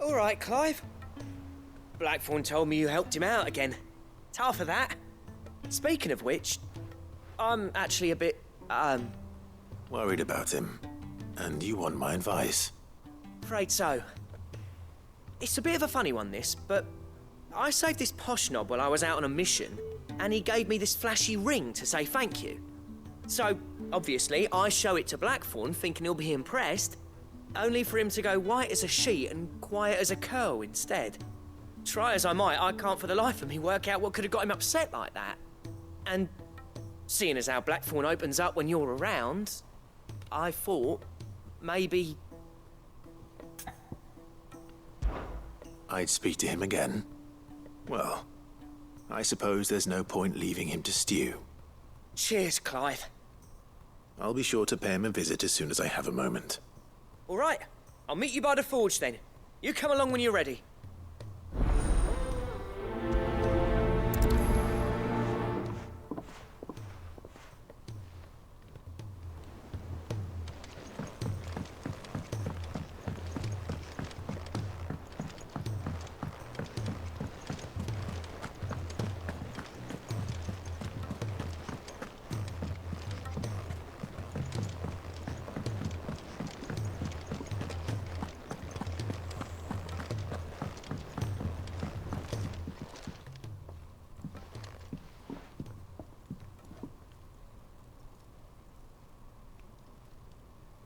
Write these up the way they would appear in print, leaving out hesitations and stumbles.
All right, Clive. Blackthorn told me you helped him out again. Tough for that. Speaking of which, I'm actually a bit, Worried about him. And you want my advice? Afraid so. It's a bit of a funny one, this, but I saved this posh knob while I was out on a mission, and he gave me this flashy ring to say thank you. So, obviously, I show it to Blackthorn, thinking he'll be impressed, only for him to go white as a sheet and quiet as a curl instead. Try as I might, I can't for the life of me work out what could have got him upset like that. And seeing as how Blackthorn opens up when you're around, I thought maybe... I'd speak to him again. Well, I suppose there's no point leaving him to stew. Cheers, Clive. I'll be sure to pay him a visit as soon as I have a moment. All right, I'll meet you by the forge then. You come along when you're ready.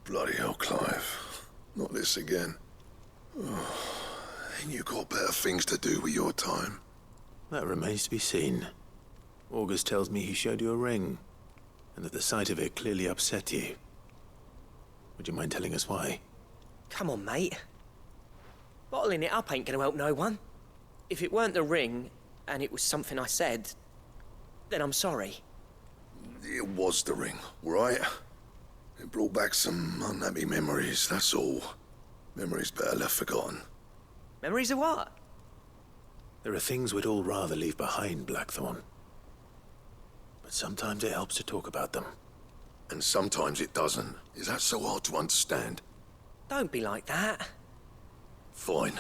Bloody hell, Clive. Not this again. Oh, ain't you got better things to do with your time? That remains to be seen. August tells me he showed you a ring, and that the sight of it clearly upset you. Would you mind telling us why? Come on, mate. Bottling it up ain't gonna help no one. If it weren't the ring, and it was something I said, then I'm sorry. It was the ring, right? It brought back some unhappy memories, that's all. Memories better left forgotten. Memories of what? There are things we'd all rather leave behind, Blackthorn. But sometimes it helps to talk about them. And sometimes it doesn't. Is that so hard to understand? Don't be like that. Fine.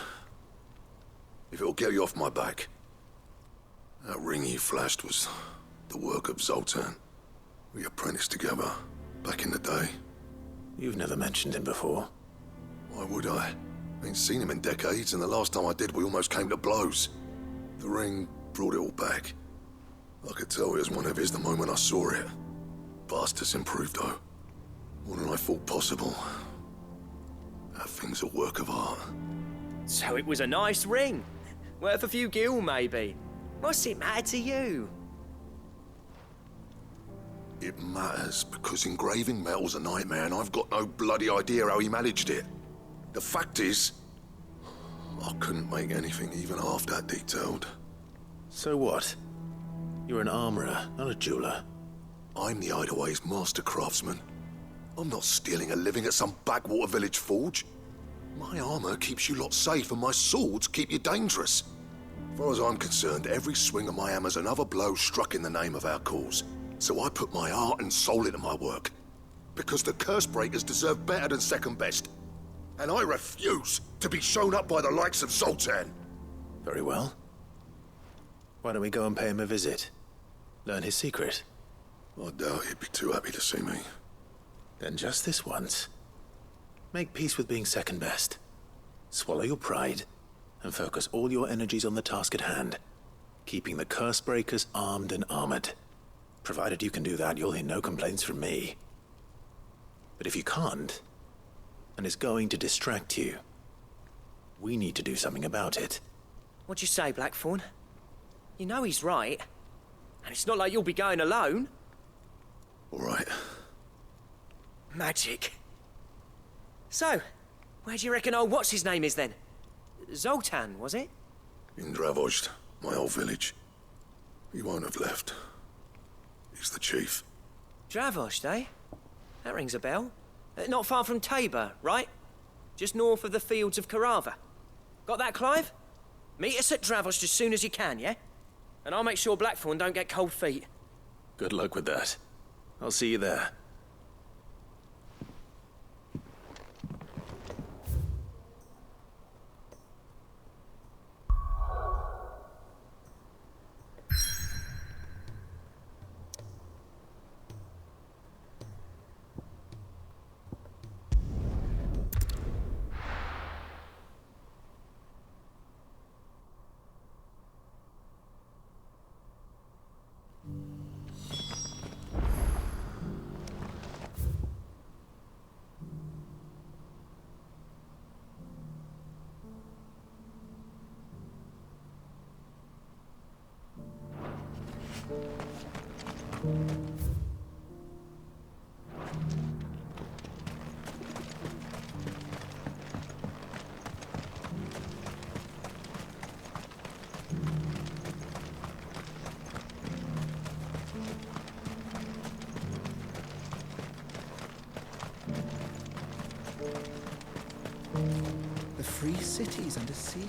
If it'll get you off my back. That ring you flashed was the work of Zoltan. We apprenticed together. Back in the day. You've never mentioned him before. Why would I? Ain't seen him in decades, and the last time I did, we almost came to blows. The ring brought it all back. I could tell it was one of his the moment I saw it. Bastard's improved, though. More than I thought possible. That thing's a work of art. So it was a nice ring. Worth a few gil, maybe. What's it matter to you? It matters because engraving metal's a nightmare and I've got no bloody idea how he managed it. The fact is, I couldn't make anything even half that detailed. So what? You're an armorer, not a jeweler. I'm the Hideaway's master craftsman. I'm not stealing a living at some backwater village forge. My armor keeps you lot safe and my swords keep you dangerous. As far as I'm concerned, every swing of my hammer's another blow struck in the name of our cause. So I put my heart and soul into my work. Because the curse breakers deserve better than second best. And I refuse to be shown up by the likes of Zoltan. Very well. Why don't we go and pay him a visit? Learn his secret. I doubt he'd be too happy to see me. Then just this once. Make peace with being second best. Swallow your pride, and focus all your energies on the task at hand. Keeping the curse breakers armed and armored. Provided you can do that, you'll hear no complaints from me. But if you can't, and it's going to distract you, we need to do something about it. What'd you say, Blackthorn? You know he's right. And it's not like you'll be going alone. All right. Magic. So, where do you reckon old what's-his-name is then? Zoltan, was it? In Dravozd, my old village. He won't have left. He's the chief. Dravozd, eh? That rings a bell. Not far from Tabor, right? Just north of the fields of Carava. Got that, Clive? Meet us at Dravozd as soon as you can, yeah? And I'll make sure Blackthorn don't get cold feet. Good luck with that. I'll see you there. The free city's under siege.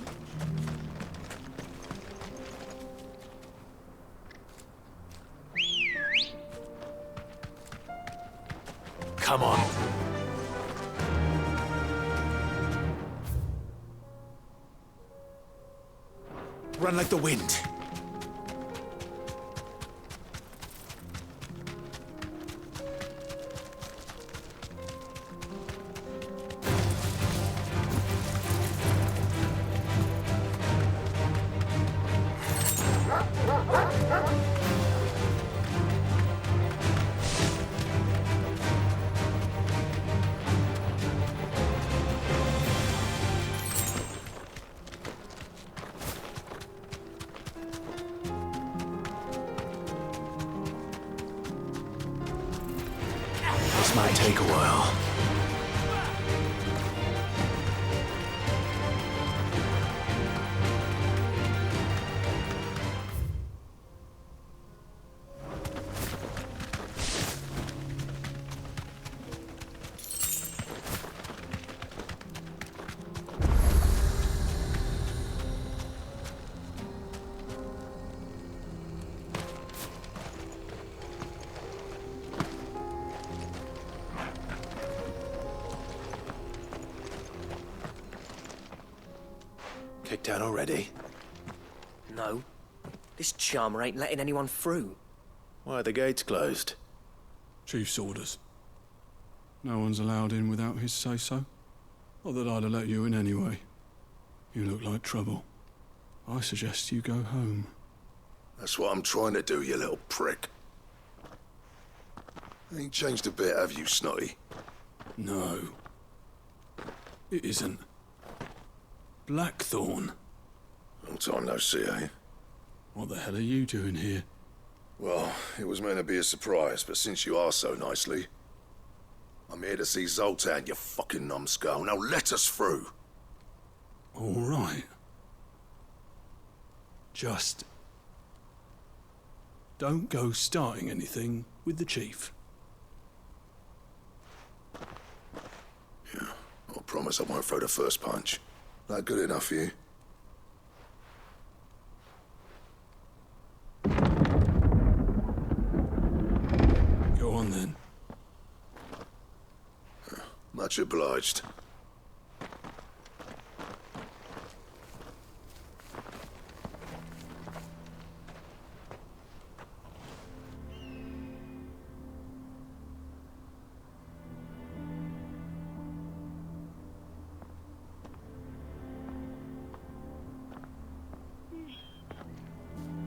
Come on. Run like the wind. This might take a while. Kicked out already? No. This charmer ain't letting anyone through. Why are the gates closed? Chief's orders. No one's allowed in without his say-so. Not that I'd have let you in anyway. You look like trouble. I suggest you go home. That's what I'm trying to do, you little prick. Ain't changed a bit, have you, Snotty? No. It isn't. Blackthorn. Long time no see, eh? What the hell are you doing here? Well, it was meant to be a surprise, but since you are so nicely, I'm here to see Zoltan, you fucking numbskull. Now let us through. All right. Just don't go starting anything with the chief. Yeah, I promise I won't throw the first punch. That good enough for you? Go on then. Much obliged.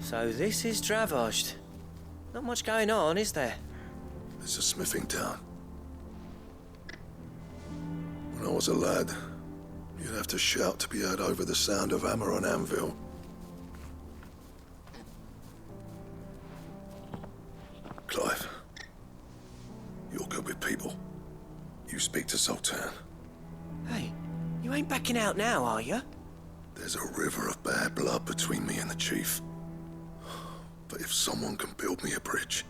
So this is Dravosht. Not much going on, is there? It's a smithing town. When I was a lad, you'd have to shout to be heard over the sound of hammer on anvil. Clive, you're good with people. You speak to Zoltan. Hey, you ain't backing out now, are you? There's a river of bad blood between me and the chief. But if someone can build me a bridge,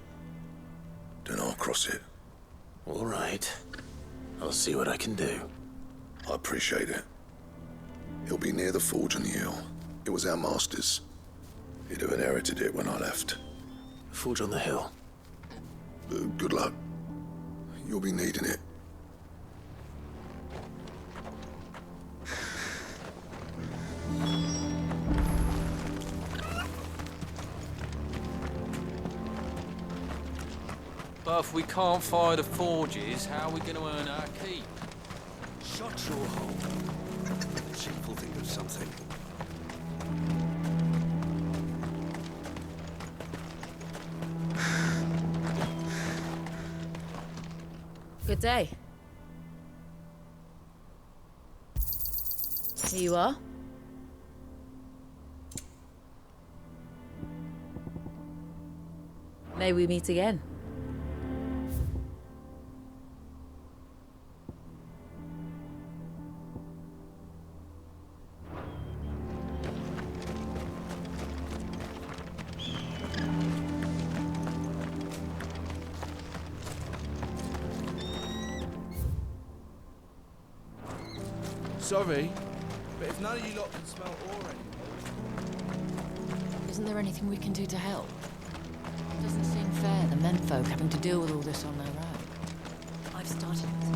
then I'll cross it. All right. I'll see what I can do. I appreciate it. He'll be near the forge on the hill. It was our master's. He'd have inherited it when I left. Forge on the hill. Good luck. You'll be needing it. But if we can't fire the forges, how are we going to earn our keep? Shut your hole. The chief will think of something. Good day. Here you are. May we meet again. Sorry, but if none of you lot can smell ore anymore... Isn't there anything we can do to help? Doesn't seem fair, the menfolk having to deal with all this on their own. I've started with...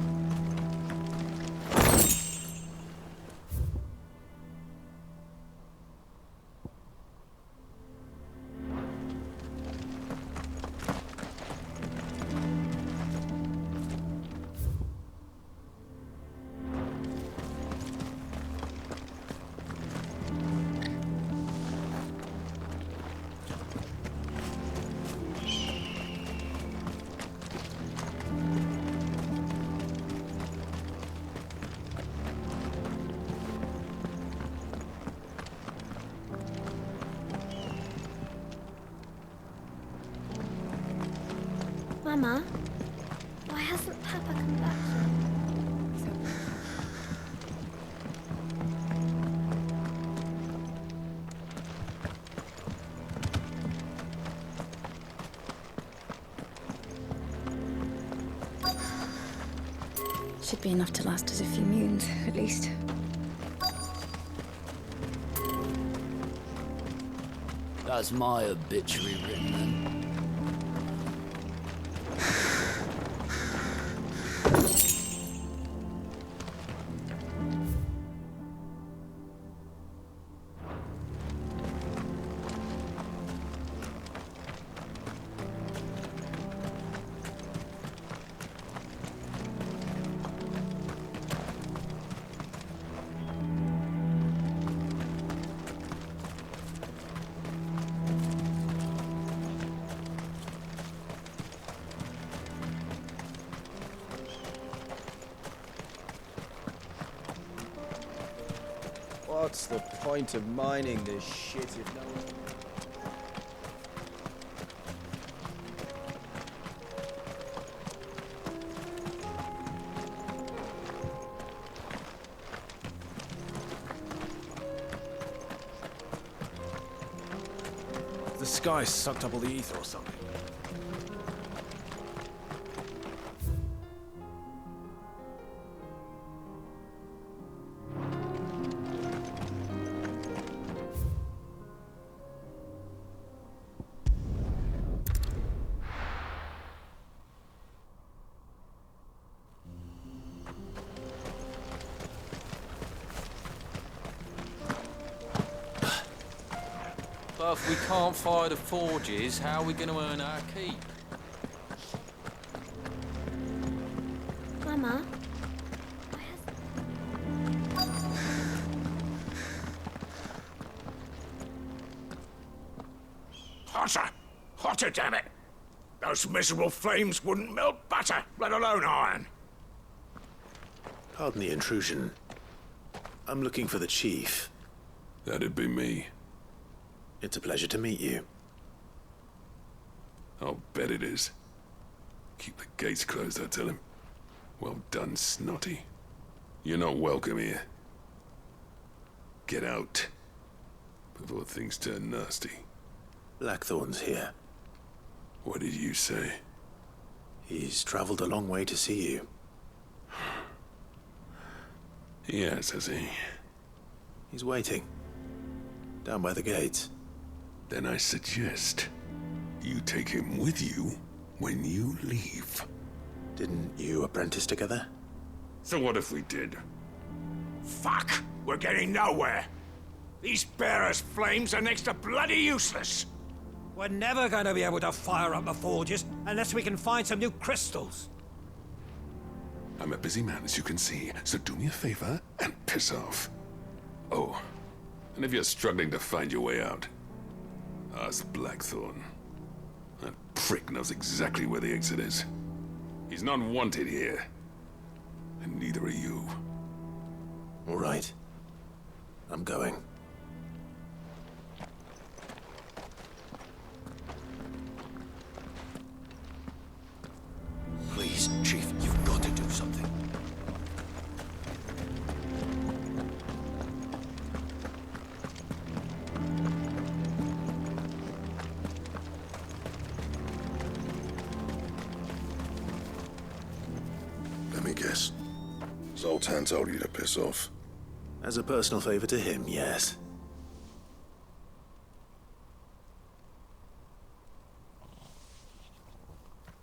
Mama, why hasn't Papa come back yet? Should be enough to last us a few moons, at least. That's my obituary written then. What's the point of mining this shit if no one... The sky sucked up all the ether or something. But if we can't fire the forges, how are we going to earn our keep? Mama, Hotter! Hotter, damn it! Those miserable flames wouldn't melt butter, let alone iron. Pardon the intrusion. I'm looking for the chief. That'd be me. It's a pleasure to meet you. I'll bet it is. Keep the gates closed, I tell him. Well done, Snotty. You're not welcome here. Get out. Before things turn nasty. Blackthorn's here. What did you say? He's traveled a long way to see you. Yes, has he? He's waiting. Down by the gates. Then I suggest you take him with you when you leave. Didn't you apprentice together? So what if we did? Fuck! We're getting nowhere. These bearers' flames are next to bloody useless. We're never going to be able to fire up the forges unless we can find some new crystals. I'm a busy man, as you can see, so do me a favor and piss off. Oh, and if you're struggling to find your way out, ask Blackthorn. That prick knows exactly where the exit is. He's not wanted here. And neither are you. All right. I'm going. guess. Zoltan told you to piss off. As a personal favor to him, yes.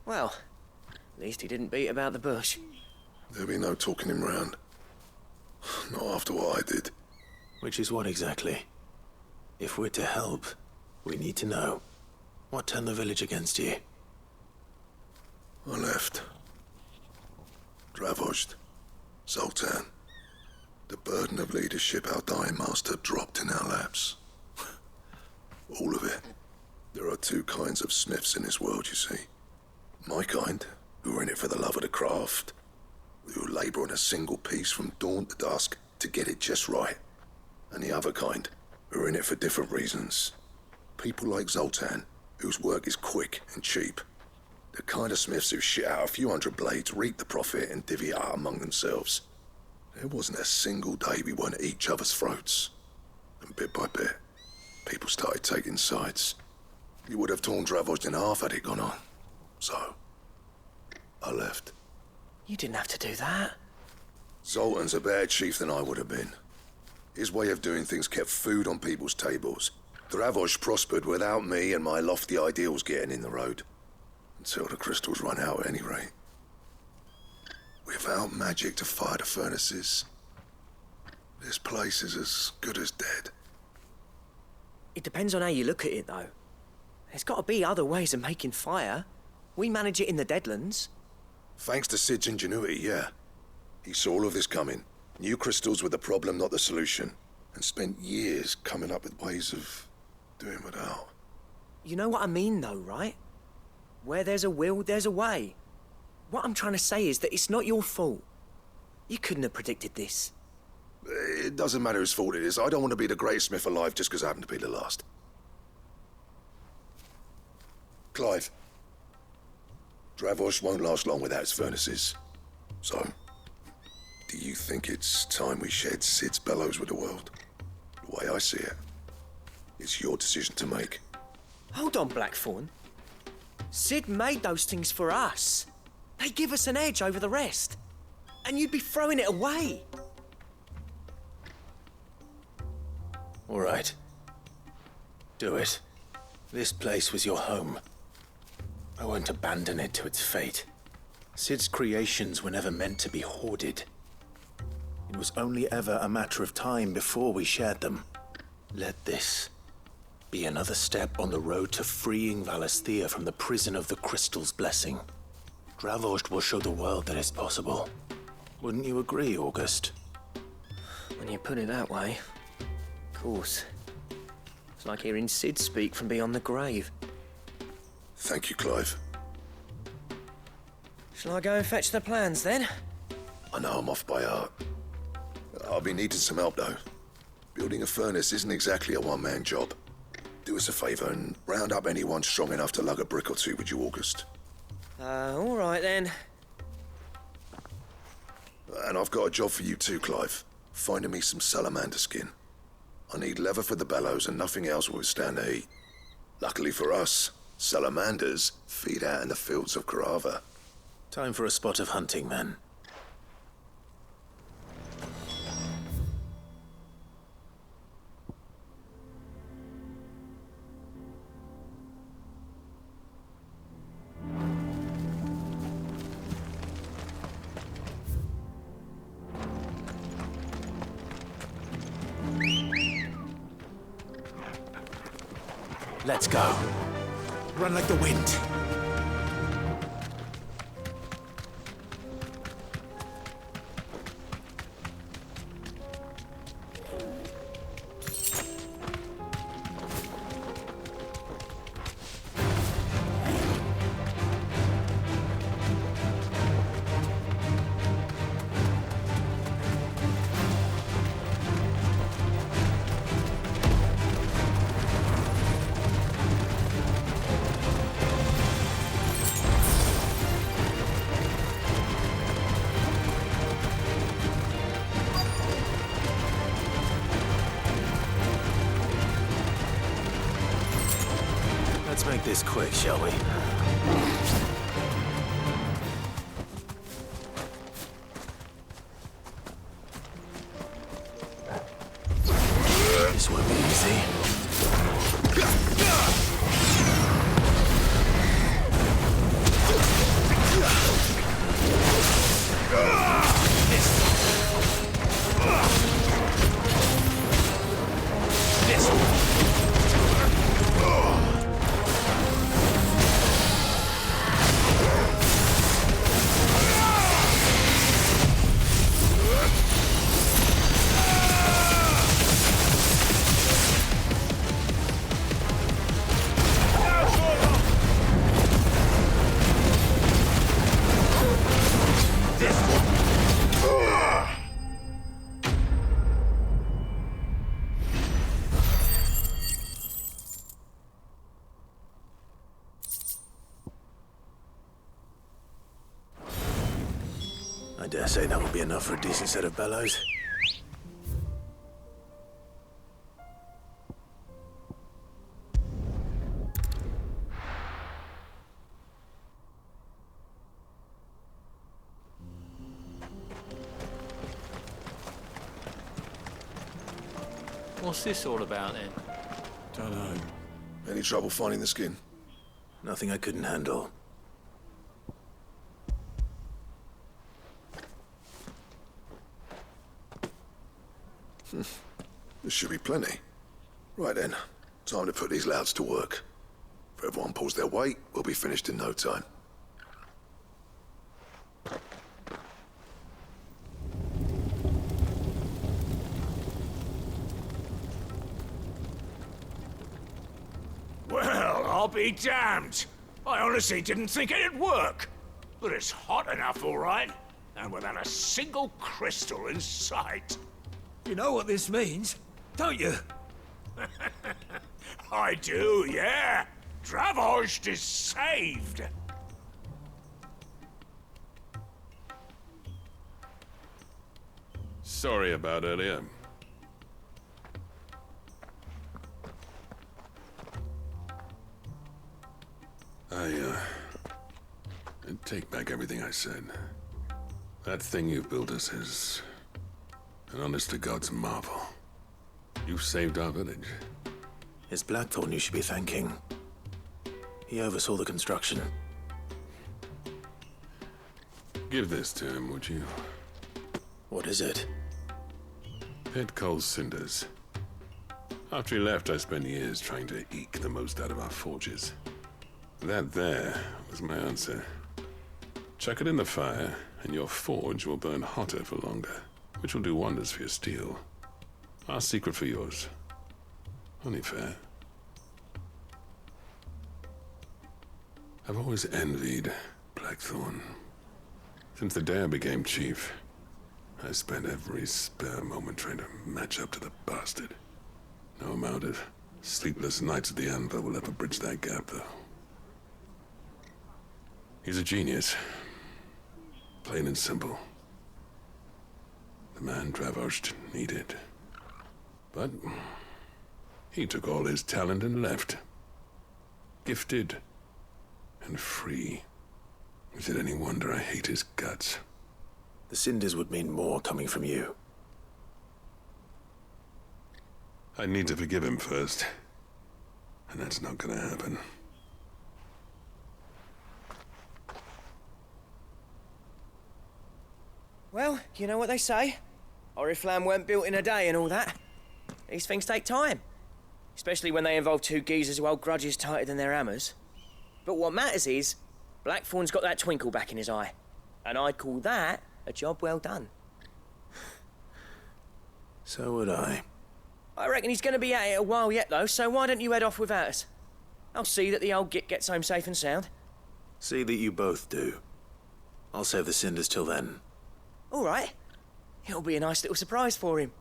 Well, at least he didn't beat about the bush. There'll be no talking him round. Not after what I did. Which is what exactly? If we're to help, we need to know. What turned the village against you? I left. Dravozd. Zoltan. The burden of leadership our dying master dropped in our laps. All of it. There are two kinds of smiths in this world, you see. My kind, who are in it for the love of the craft, who labour on a single piece from dawn to dusk to get it just right. And the other kind, who are in it for different reasons. People like Zoltan, whose work is quick and cheap. The kind of smiths who shit out a few hundred blades, reap the profit, and divvy it out among themselves. There wasn't a single day we weren't at each other's throats. And bit by bit, people started taking sides. You would have torn Dravozd in half had it gone on. So, I left. You didn't have to do that. Zoltan's a better chief than I would have been. His way of doing things kept food on people's tables. Dravozd prospered without me and my lofty ideals getting in the road. Until the crystals run out at any rate. Without magic to fire the furnaces, this place is as good as dead. It depends on how you look at it, though. There's got to be other ways of making fire. We manage it in the Deadlands. Thanks to Sid's ingenuity, yeah. He saw all of this coming. Knew crystals were the problem, not the solution. And spent years coming up with ways of doing without. You know what I mean, though, right? Where there's a will, there's a way. What I'm trying to say is that it's not your fault. You couldn't have predicted this. It doesn't matter whose fault it is. I don't want to be the greatest smith alive just because I happen to be the last. Clive. Dravozd won't last long without its furnaces. So, do you think it's time we shared Sid's bellows with the world? The way I see it, it's your decision to make. Hold on, Blackthorn. Sid made those things for us. They give us an edge over the rest. And you'd be throwing it away. All right. Do it. This place was your home. I won't abandon it to its fate. Sid's creations were never meant to be hoarded. It was only ever a matter of time before we shared them. Let this be another step on the road to freeing Valisthea from the prison of the Crystal's blessing. Dravozd will show the world that it's possible. Wouldn't you agree, August? When you put it that way, of course. It's like hearing Sid speak from beyond the grave. Thank you, Clive. Shall I go and fetch the plans, then? I know I'm off by heart. I'll be needing some help, though. Building a furnace isn't exactly a one-man job. Do us a favour and round up anyone strong enough to lug a brick or two with you, August. All right, then. And I've got a job for you too, Clive. Finding me some salamander skin. I need leather for the bellows and nothing else will withstand the heat. Luckily for us, salamanders feed out in the fields of Carava. Time for a spot of hunting, then. Let's go. Run like the wind. Let's make this quick, shall we? dare say that will be enough for a decent set of bellows. What's this all about then? Dunno. Any trouble finding the skin? Nothing I couldn't handle. There should be plenty. Right then, time to put these louds to work. If everyone pulls their weight, we'll be finished in no time. Well, I'll be damned. I honestly didn't think it'd work. But it's hot enough, all right. And without a single crystal in sight. You know what this means, don't you? I do, yeah. Dravozd is saved. Sorry about earlier. I take back everything I said. That thing you built us is an honest-to-God's marvel. You saved our village. It's Blackthorn you should be thanking. He oversaw the construction. Give this to him, would you? What is it? Pit Cole's cinders. After he left, I spent years trying to eke the most out of our forges. That there was my answer. Chuck it in the fire, and your forge will burn hotter for longer, which will do wonders for your steel. Our secret for yours. Only fair. I've always envied Blackthorn. Since the day I became chief, I spent every spare moment trying to match up to the bastard. No amount of sleepless nights at the Anvil will ever bridge that gap, though. He's a genius. Plain and simple. The man Dravozd needed. But he took all his talent and left. Gifted and free. Is it any wonder I hate his guts? The cinders would mean more coming from you. I need to forgive him first. And that's not gonna happen. Well, you know what they say. Oriflamme weren't built in a day and all that. These things take time. Especially when they involve two geezers who hold grudges tighter than their hammers. But what matters is, Blackthorn's got that twinkle back in his eye. And I'd call that a job well done. So would I. I reckon he's going to be at it a while yet, though, so why don't you head off without us? I'll see that the old git gets home safe and sound. See that you both do. I'll save the cinders till then. All right. It'll be a nice little surprise for him.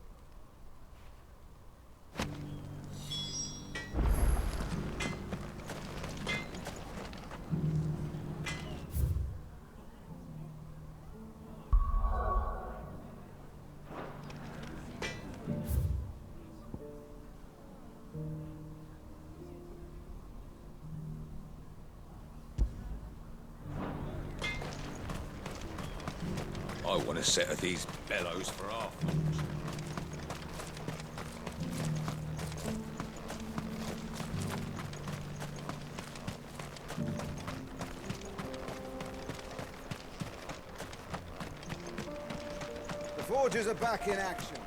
I want a set of these bellows for our forge. The forges are back in action.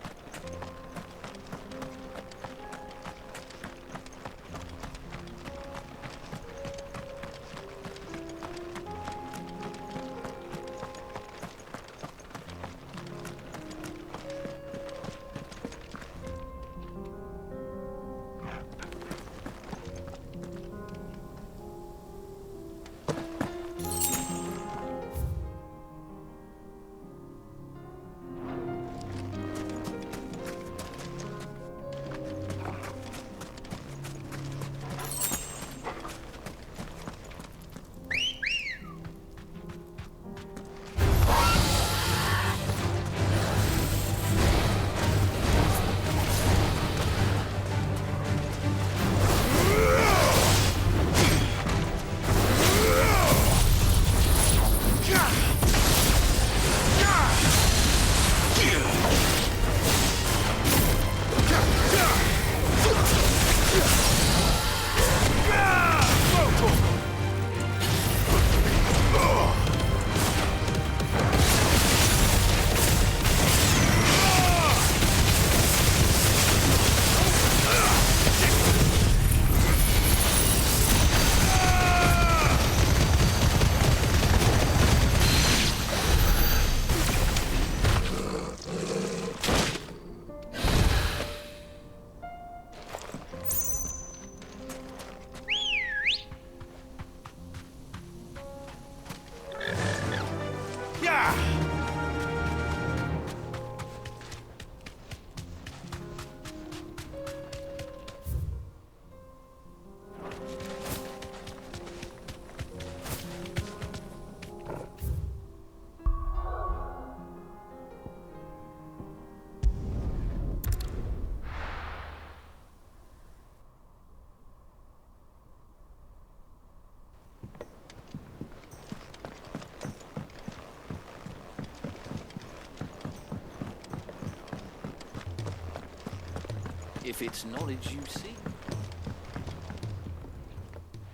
if it's knowledge you seek.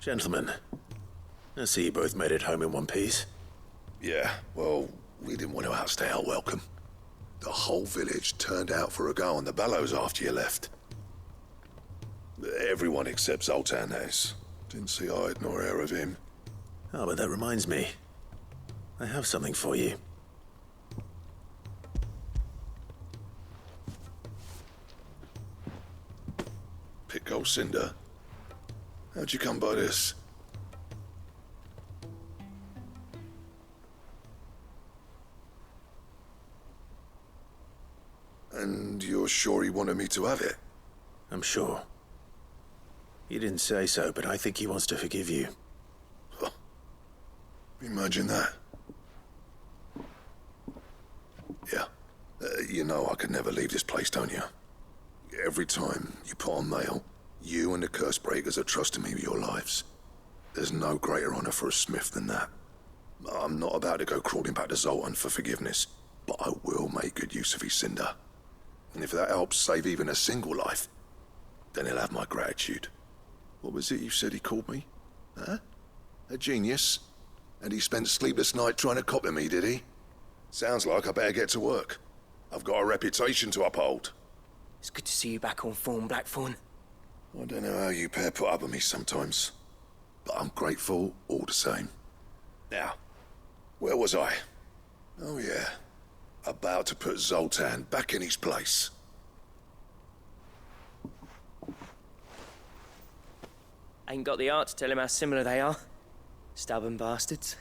Gentlemen, I see you both made it home in one piece. Yeah, well, we didn't want to outstay our welcome. The whole village turned out for a go on the bellows after you left. Everyone except Zoltan has. Didn't see hide nor hair of him. Oh, but that reminds me. I have something for you. Pick gold cinder? How'd you come by this? And you're sure he wanted me to have it? I'm sure. He didn't say so, but I think he wants to forgive you. Huh. Imagine that. Yeah. You know I could never leave this place, don't you? Every time you put on mail, you and the curse breakers are trusting me with your lives. There's no greater honor for a smith than that. I'm not about to go crawling back to Zoltan for forgiveness, but I will make good use of his cinder. And if that helps save even a single life, then he'll have my gratitude. What was it you said he called me? Huh? A genius? And he spent sleepless night trying to copy me, did he? Sounds like I better get to work. I've got a reputation to uphold. It's good to see you back on form, Blackthorn. I don't know how you pair put up with me sometimes, but I'm grateful all the same. Now, where was I? Oh yeah, about to put Zoltan back in his place. Ain't got the art to tell him how similar they are. Stubborn bastards.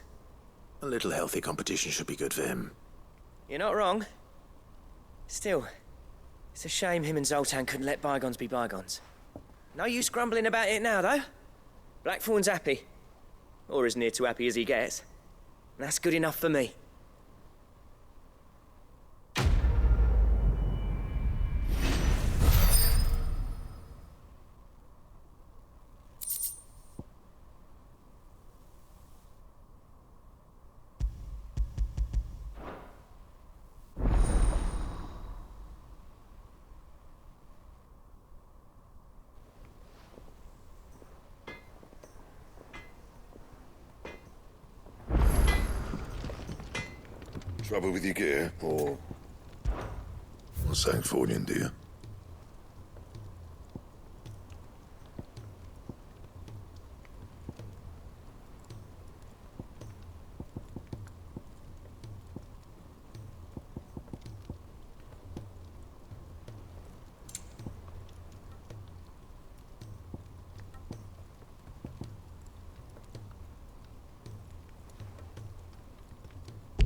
A little healthy competition should be good for him. You're not wrong. Still, it's a shame him and Zoltan couldn't let bygones be bygones. No use grumbling about it now, though. Blackthorn's happy. Or as near to happy as he gets. And that's good enough for me. Trouble with your gear, or... What's that for you, dear?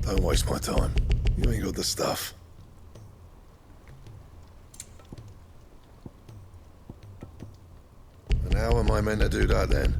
Don't waste my time. You ain't got the stuff. And how am I meant to do that then?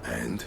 And